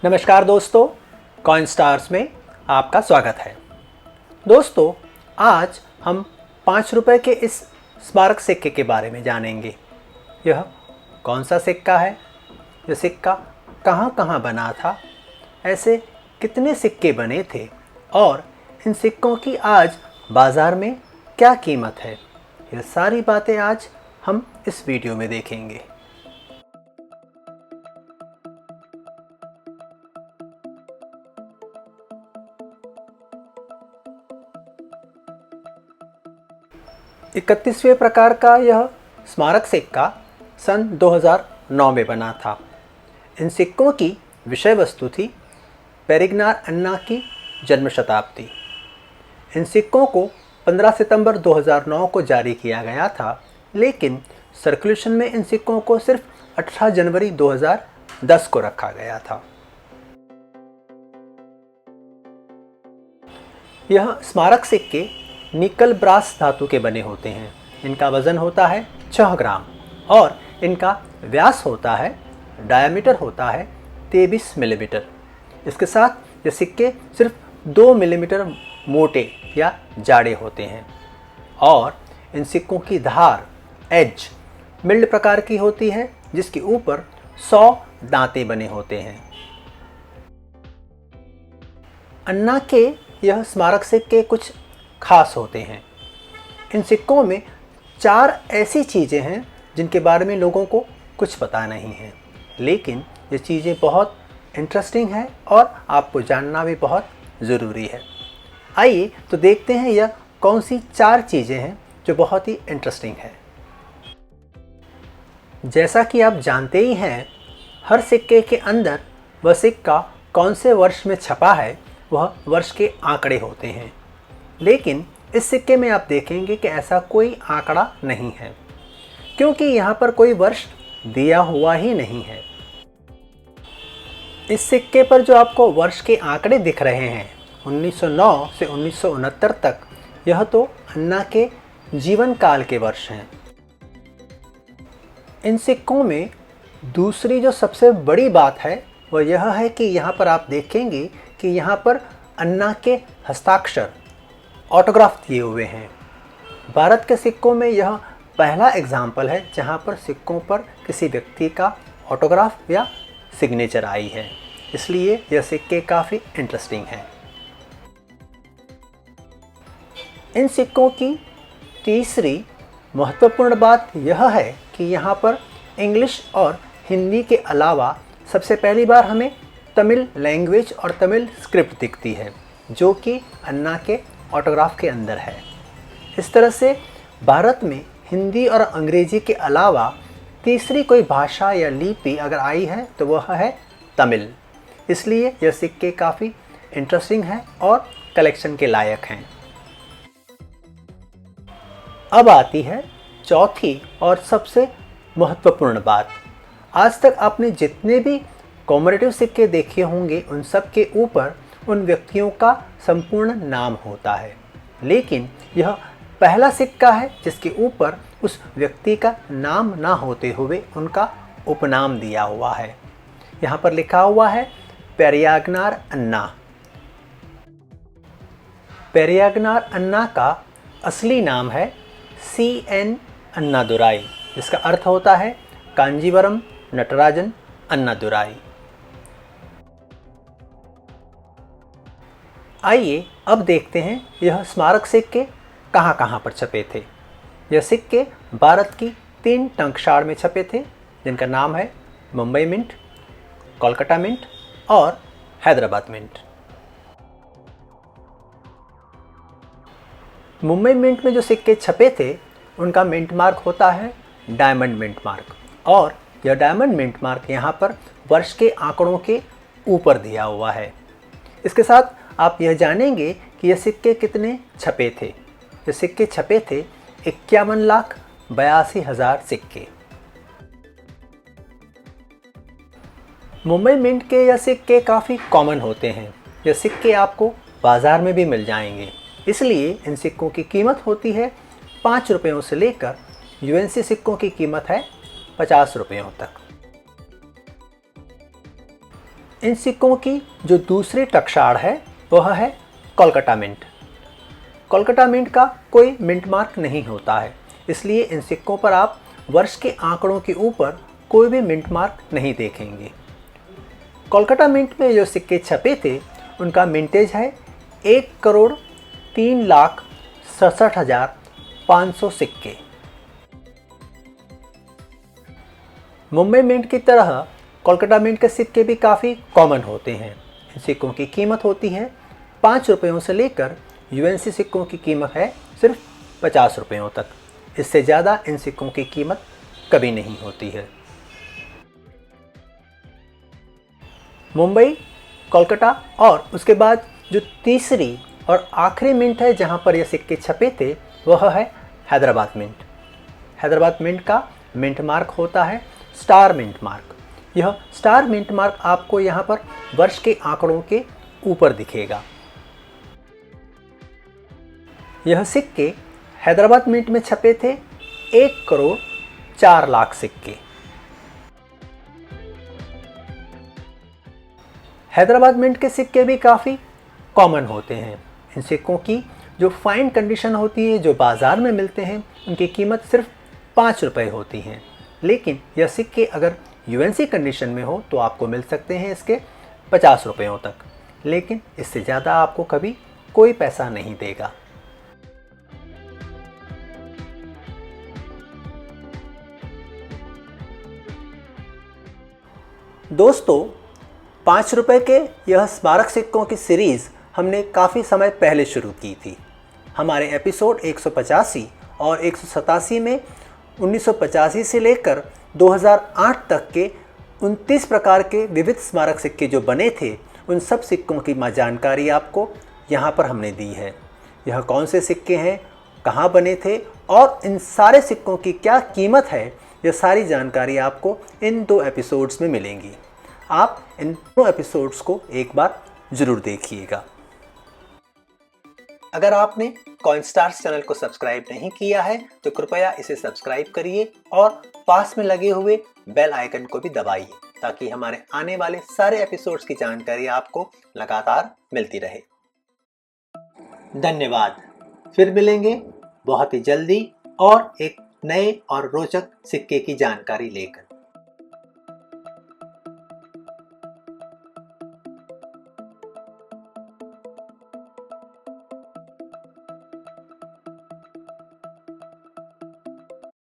नमस्कार दोस्तों, coin stars में आपका स्वागत है। दोस्तों, आज हम 5 रुपए के इस स्मारक सिक्के के बारे में जानेंगे। यह कौन सा सिक्का है, यह सिक्का कहाँ कहाँ बना था, ऐसे कितने सिक्के बने थे और इन सिक्कों की आज बाज़ार में क्या कीमत है, यह सारी बातें आज हम इस वीडियो में देखेंगे। इकतीसवें प्रकार का यह स्मारक सिक्का सन 2009 में बना था। इन सिक्कों की विषय वस्तु थी पेरिग्नार अन्ना की जन्म शताब्दी। इन सिक्कों को 15 सितंबर 2009 को जारी किया गया था, लेकिन सर्कुलेशन में इन सिक्कों को सिर्फ 18 जनवरी 2010 को रखा गया था। यह स्मारक सिक्के निकल ब्रास धातु के बने होते हैं। इनका वज़न होता है 6 ग्राम और इनका व्यास होता है, डायामीटर होता है 23 मिलीमीटर। इसके साथ ये सिक्के सिर्फ 2 मिलीमीटर मोटे या जाड़े होते हैं और इन सिक्कों की धार एज मिल्ड प्रकार की होती है, जिसके ऊपर 100 दांते बने होते हैं। अन्ना के यह स्मारक सिक्के कुछ खास होते हैं। इन सिक्कों में 4 ऐसी चीज़ें हैं जिनके बारे में लोगों को कुछ पता नहीं है, लेकिन ये चीज़ें बहुत इंटरेस्टिंग हैं और आपको जानना भी बहुत ज़रूरी है। आइए तो देखते हैं यह कौन सी 4 चीज़ें हैं जो बहुत ही इंटरेस्टिंग है। जैसा कि आप जानते ही हैं, हर सिक्के के अंदर वह सिक्का कौन से वर्ष में छपा है वह वर्ष के आंकड़े होते हैं, लेकिन इस सिक्के में आप देखेंगे कि ऐसा कोई आंकड़ा नहीं है, क्योंकि यहाँ पर कोई वर्ष दिया हुआ ही नहीं है। इस सिक्के पर जो आपको वर्ष के आंकड़े दिख रहे हैं 1909 से 1969 तक, यह तो अन्ना के जीवन काल के वर्ष हैं। इन सिक्कों में दूसरी जो सबसे बड़ी बात है वह यह है कि यहाँ पर आप देखेंगे कि यहाँ पर अन्ना के हस्ताक्षर ऑटोग्राफ दिए हुए हैं। भारत के सिक्कों में यह पहला एग्जाम्पल है जहाँ पर सिक्कों पर किसी व्यक्ति का ऑटोग्राफ या सिग्नेचर आई है, इसलिए यह सिक्के काफ़ी इंटरेस्टिंग हैं। इन सिक्कों की तीसरी महत्वपूर्ण बात यह है कि यहाँ पर इंग्लिश और हिंदी के अलावा सबसे पहली बार हमें तमिल लैंग्वेज और तमिल स्क्रिप्ट दिखती है, जो कि अन्ना के ऑटोग्राफ के अंदर है। इस तरह से भारत में हिंदी और अंग्रेजी के अलावा तीसरी कोई भाषा या लिपि अगर आई है तो वह है तमिल, इसलिए यह सिक्के काफ़ी इंटरेस्टिंग हैं और कलेक्शन के लायक हैं। अब आती है चौथी और सबसे महत्वपूर्ण बात। आज तक आपने जितने भी कॉमरेटिव सिक्के देखे होंगे उन सब के ऊपर उन व्यक्तियों का संपूर्ण नाम होता है, लेकिन यह पहला सिक्का है जिसके ऊपर उस व्यक्ति का नाम ना होते हुए उनका उपनाम दिया हुआ है। यहाँ पर लिखा हुआ है पेरियाग्नार अन्ना। पेरियाग्नार अन्ना का असली नाम है CN अन्नादुराई, जिसका अर्थ होता है कांजीवरम नटराजन अन्नादुराई। आइए अब देखते हैं यह स्मारक सिक्के कहाँ कहाँ पर छपे थे। यह सिक्के भारत की 3 टंकशाल में छपे थे, जिनका नाम है मुंबई मिंट, कोलकाता मिंट और हैदराबाद मिंट। मुंबई मिंट में जो सिक्के छपे थे उनका मिंट मार्क होता है डायमंड मिंट मार्क, और यह डायमंड मिंट मार्क यहाँ पर वर्ष के आंकड़ों के ऊपर दिया हुआ है। इसके साथ आप यह जानेंगे कि यह सिक्के कितने छपे थे। ये सिक्के छपे थे 51,82,000 सिक्के। मुंबई मिंट के यह सिक्के काफ़ी कॉमन होते हैं। यह सिक्के आपको बाज़ार में भी मिल जाएंगे, इसलिए इन सिक्कों की कीमत होती है 5 रुपयों से लेकर यूएनसी सिक्कों की कीमत है 50 रुपयों तक। इन सिक्कों की जो दूसरी टकसाल है वह है कोलकाता मिंट। कोलकाता मिंट का कोई मिंट मार्क नहीं होता है, इसलिए इन सिक्कों पर आप वर्ष के आंकड़ों के ऊपर कोई भी मिंट मार्क नहीं देखेंगे। कोलकाता मिंट में जो सिक्के छपे थे उनका मिंटेज है 1,03,67,500 सिक्के। मुंबई मिंट की तरह कोलकाता मिंट के सिक्के भी काफ़ी कॉमन होते हैं। इन सिक्कों की कीमत होती है 5 रुपयों से लेकर यूएनसी सिक्कों की कीमत है सिर्फ 50 रुपयों तक। इससे ज़्यादा इन सिक्कों की कीमत कभी नहीं होती है। मुंबई, कोलकाता और उसके बाद जो तीसरी और आखिरी मिंट है जहां पर ये सिक्के छपे थे वह है हैदराबाद मिंट। हैदराबाद मिंट का मिंट मार्क होता है स्टार मिंट मार्क। यह स्टार मिंट मार्क आपको यहाँ पर वर्ष के आंकड़ों के ऊपर दिखेगा। यह सिक्के हैदराबाद मिंट में छपे थे 1,04,00,000 सिक्के। हैदराबाद मिंट के सिक्के भी काफ़ी कॉमन होते हैं। इन सिक्कों की जो फाइन कंडीशन होती है, जो बाज़ार में मिलते हैं, उनकी कीमत सिर्फ 5 रुपये होती हैं। लेकिन यह सिक्के अगर यूएनसी कंडीशन में हो तो आपको मिल सकते हैं इसके 50 रुपयों तक, लेकिन इससे ज़्यादा आपको कभी कोई पैसा नहीं देगा। दोस्तों, 5 रुपये के यह स्मारक सिक्कों की सीरीज़ हमने काफ़ी समय पहले शुरू की थी। हमारे एपिसोड 185 और 187 में 1985 से लेकर 2008 तक के 29 प्रकार के विविध स्मारक सिक्के जो बने थे, उन सब सिक्कों की जानकारी आपको यहाँ पर हमने दी है। यह कौन से सिक्के हैं, कहाँ बने थे और इन सारे सिक्कों की क्या कीमत है, यह सारी जानकारी आपको इन 2 एपिसोड्स में मिलेंगी। आप इन 2 एपिसोड्स को एक बार ज़रूर देखिएगा। अगर आपने कॉइनस्टार्स चैनल को सब्सक्राइब नहीं किया है तो कृपया इसे सब्सक्राइब करिए और पास में लगे हुए बेल आइकन को भी दबाइए ताकि हमारे आने वाले सारे एपिसोड्स की जानकारी आपको लगातार मिलती रहे। धन्यवाद। फिर मिलेंगे बहुत ही जल्दी और एक नए और रोचक सिक्के की जानकारी लेकर।